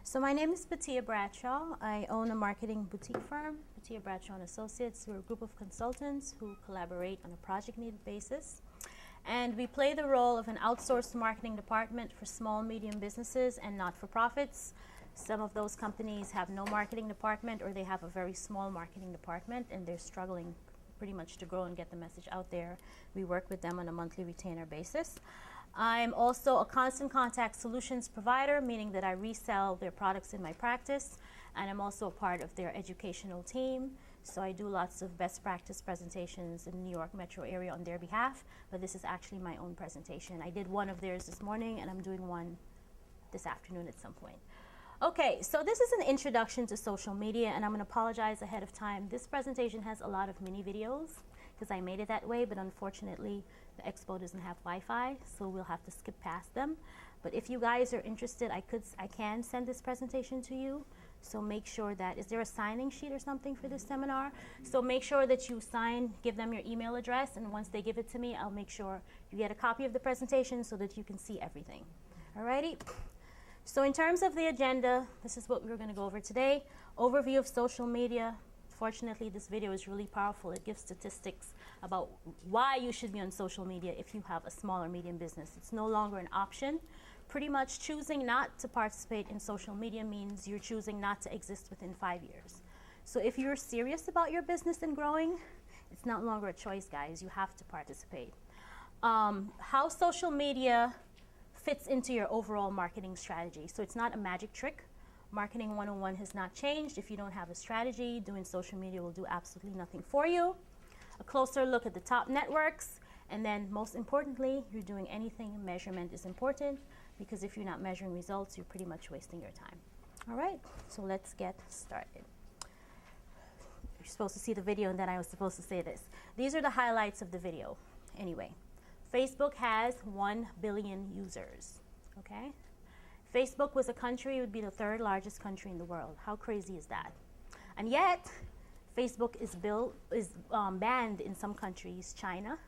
So my name is Batia Bradshaw. I own a marketing boutique firm, Batia Bradshaw & Associates. We're a group of consultants who collaborate on a project-needed basis. And we play the role of an outsourced marketing department for small, medium businesses and not-for-profits. Some of those companies have no marketing department, or they have a very small marketing department and they're struggling pretty much to grow and get the message out there. We work with them on a monthly retainer basis. I'm also a constant contact solutions provider, meaning that I resell their products in my practice, and I'm also a part of their educational team. So I do lots of best practice presentations in the New York metro area on their behalf, but this is actually my own presentation. I did one of theirs this morning, and I'm doing one this afternoon at some point. Okay, so this is an introduction to social media, and I'm going to apologize ahead of time. This presentation has a lot of mini videos because I made it that way, but unfortunately the expo doesn't have Wi-Fi, so we'll have to skip past them. But if you guys are interested, I can send this presentation to you. So make sure that, is there a signing sheet or something for this seminar? So make sure that you sign, give them your email address, and once they give it to me, I'll make sure you get a copy of the presentation so that you can see everything. Alrighty? So in terms of the agenda, this is what we're going to go over today. Overview of social media. Fortunately, this video is really powerful. It gives statistics about why you should be on social media if you have a small or medium business. It's no longer an option. Pretty much choosing not to participate in social media means you're choosing not to exist within 5 years. So if you're serious about your business and growing, it's no longer a choice, guys. You have to participate. How social media fits into your overall marketing strategy. So it's not a magic trick. Marketing 101 has not changed. If you don't have a strategy, doing social media will do absolutely nothing for you. A closer look at the top networks. And then most importantly, you're doing anything, measurement is important, because if you're not measuring results, you're pretty much wasting your time. All right, so let's get started. You're supposed to see the video, and then I was supposed to say this. These are the highlights of the video. Anyway, Facebook has 1 billion users, okay? Facebook was a country, it would be the 3rd largest country in the world. How crazy is that? And yet, Facebook is banned in some countries, China,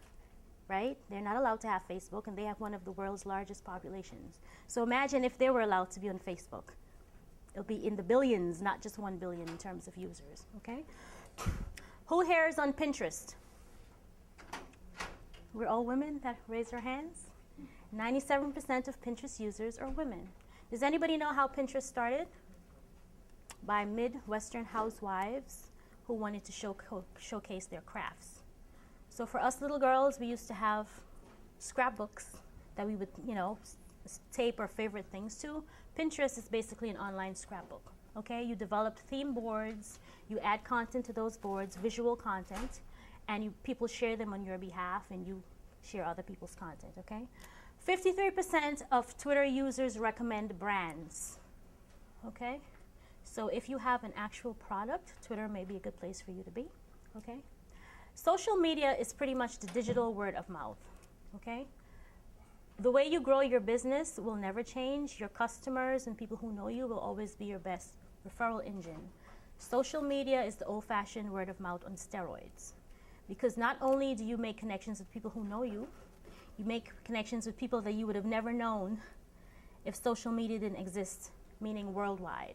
right? They're not allowed to have Facebook, and they have one of the world's largest populations. So imagine if they were allowed to be on Facebook. It'll be in the billions, not just 1 billion in terms of users, okay? Who here is on Pinterest? We're all women that raise our hands. 97% of Pinterest users are women. Does anybody know how Pinterest started? By Midwestern housewives who wanted to showcase their crafts. So for us little girls, we used to have scrapbooks that we would, tape our favorite things to. Pinterest is basically an online scrapbook. Okay, you developed theme boards, you add content to those boards, visual content, and people share them on your behalf, and you share other people's content, okay? 53% of Twitter users recommend brands, okay? So if you have an actual product, Twitter may be a good place for you to be, okay? Social media is pretty much the digital word of mouth, okay? The way you grow your business will never change. Your customers and people who know you will always be your best referral engine. Social media is the old-fashioned word of mouth on steroids. Because not only do you make connections with people who know you, you make connections with people that you would have never known if social media didn't exist, meaning worldwide,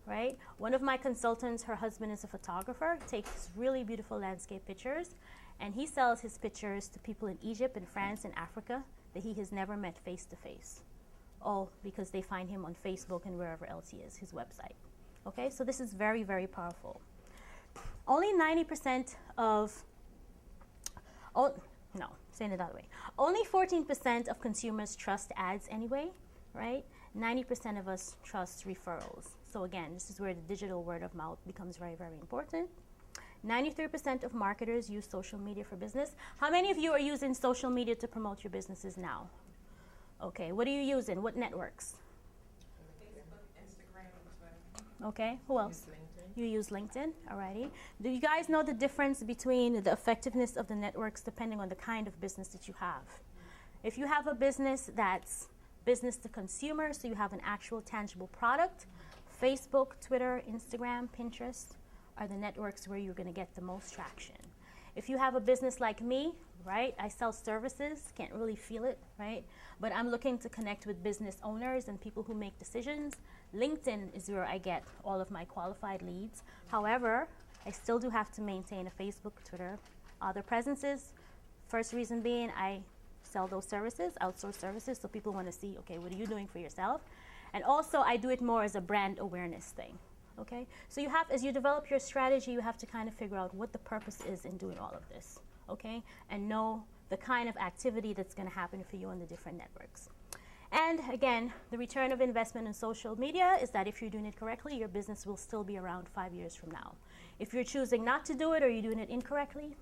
right? One of my consultants, her husband is a photographer, takes really beautiful landscape pictures, and he sells his pictures to people in Egypt and France and Africa that he has never met face to face. All because they find him on Facebook and wherever else he is, his website. Okay, so this is very, very powerful. Only 90% of saying it that way. Only 14% of consumers trust ads anyway, right? 90% of us trust referrals. So again, this is where the digital word of mouth becomes very, very important. 93% of marketers use social media for business. How many of you are using social media to promote your businesses now? Okay, what are you using? What networks? Facebook, Instagram, Twitter. Okay, who else? You use LinkedIn, alrighty. Do you guys know the difference between the effectiveness of the networks depending on the kind of business that you have? If you have a business that's business to consumer, so you have an actual tangible product, Facebook, Twitter, Instagram, Pinterest are the networks where you're going to get the most traction. If you have a business like me, right, I sell services, can't really feel it, right? But I'm looking to connect with business owners and people who make decisions. LinkedIn is where I get all of my qualified leads. However, I still do have to maintain a Facebook, Twitter, other presences. First reason being I sell those services, outsource services, so people want to see, okay, what are you doing for yourself? And also I do it more as a brand awareness thing, okay? So you have, as you develop your strategy, you have to kind of figure out what the purpose is in doing all of this, okay? And know the kind of activity that's going to happen for you on the different networks. And again, the return of investment in social media is that if you're doing it correctly, your business will still be around 5 years from now. If you're choosing not to do it or you're doing it incorrectly,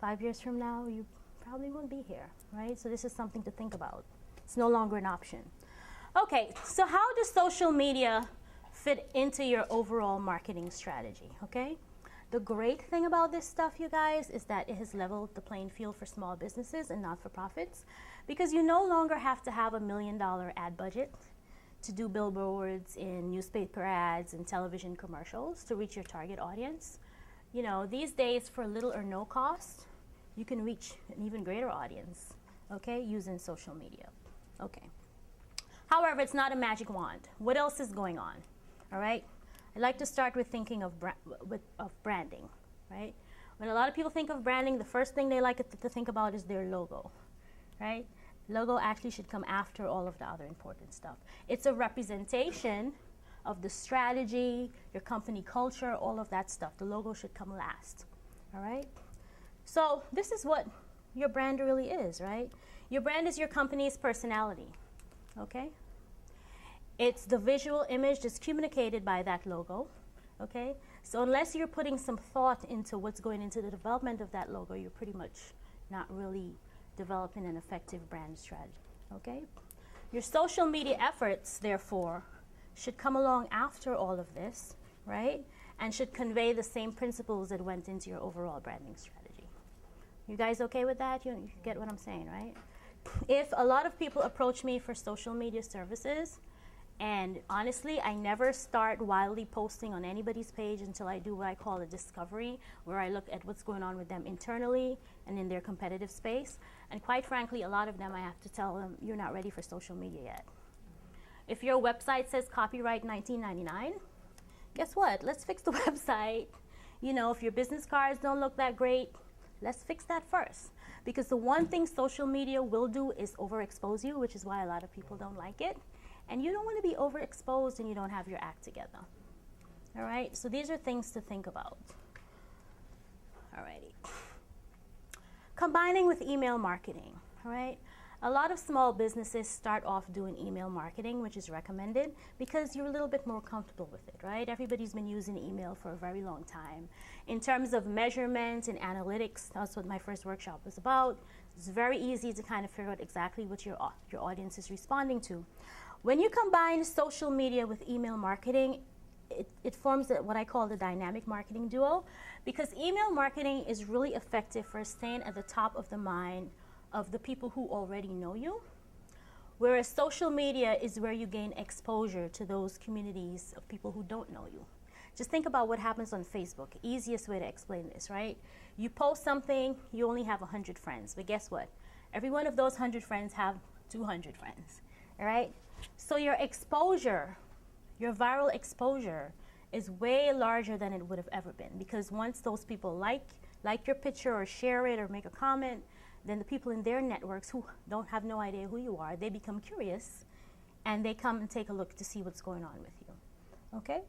5 years from now, you probably won't be here, right? So this is something to think about. It's no longer an option. Okay, so how does social media fit into your overall marketing strategy, okay? The great thing about this stuff, you guys, is that it has leveled the playing field for small businesses and not-for-profits, because you no longer have to have $1 million ad budget to do billboards in newspaper ads and television commercials to reach your target audience. You know, these days, for little or no cost, you can reach an even greater audience, okay, using social media, okay. However, it's not a magic wand. What else is going on, all right? I like to start with thinking of branding, right? When a lot of people think of branding, the first thing they like to think about is their logo, right? Logo actually should come after all of the other important stuff. It's a representation of the strategy, your company culture, all of that stuff. The logo should come last, all right? So this is what your brand really is, right? Your brand is your company's personality, okay? It's the visual image that's communicated by that logo, okay? So unless you're putting some thought into what's going into the development of that logo, you're pretty much not really developing an effective brand strategy, okay? Your social media efforts, therefore, should come along after all of this, right? And should convey the same principles that went into your overall branding strategy. You guys okay with that? You get what I'm saying, right? If a lot of people approach me for social media services, and honestly, I never start wildly posting on anybody's page until I do what I call a discovery, where I look at what's going on with them internally and in their competitive space. And quite frankly, a lot of them, I have to tell them, you're not ready for social media yet. If your website says copyright 1999, guess what? Let's fix the website. You know, if your business cards don't look that great, let's fix that first. Because the one thing social media will do is overexpose you, which is why a lot of people don't like it. And you don't want to be overexposed and you don't have your act together. All right, so these are things to think about. All righty. Combining with email marketing, all right? A lot of small businesses start off doing email marketing, which is recommended because you're a little bit more comfortable with it, right? Everybody's been using email for a very long time. In terms of measurement and analytics, that's what my first workshop was about. It's very easy to kind of figure out exactly what your audience is responding to. When you combine social media with email marketing, it forms what I call the dynamic marketing duo, because email marketing is really effective for staying at the top of the mind of the people who already know you, whereas social media is where you gain exposure to those communities of people who don't know you. Just think about what happens on Facebook. Easiest way to explain this, right? You post something, you only have 100 friends, but guess what? Every one of those 100 friends have 200 friends, all right? So your exposure, your viral exposure, is way larger than it would have ever been, because once those people like your picture or share it or make a comment, then the people in their networks who don't have no idea who you are, they become curious and they come and take a look to see what's going on with you, okay?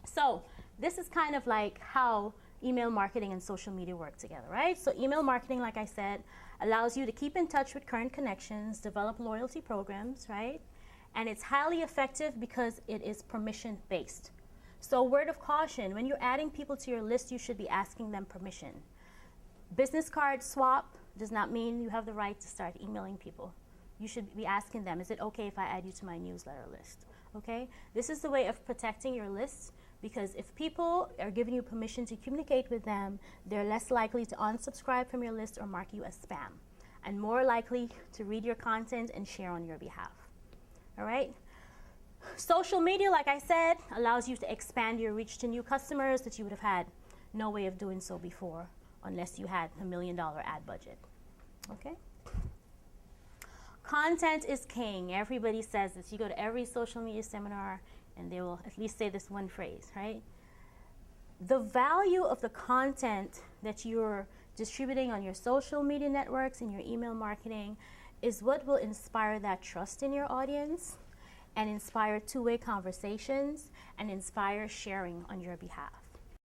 So this is kind of like how email marketing and social media work together, right? So email marketing, like I said, allows you to keep in touch with current connections, develop loyalty programs, right? And it's highly effective because it is permission-based. So word of caution, when you're adding people to your list, you should be asking them permission. Business card swap does not mean you have the right to start emailing people. You should be asking them, is it okay if I add you to my newsletter list? Okay? This is the way of protecting your list, because if people are giving you permission to communicate with them, they're less likely to unsubscribe from your list or mark you as spam, and more likely to read your content and share on your behalf. All right? Social media, like I said, allows you to expand your reach to new customers that you would have had no way of doing so before, unless you had $1 million ad budget. Okay? content is king. Everybody says this. You go to every social media seminar and they will at least say this one phrase, right? The value of the content that you're distributing on your social media networks and your email marketing is what will inspire that trust in your audience and inspire two-way conversations and inspire sharing on your behalf.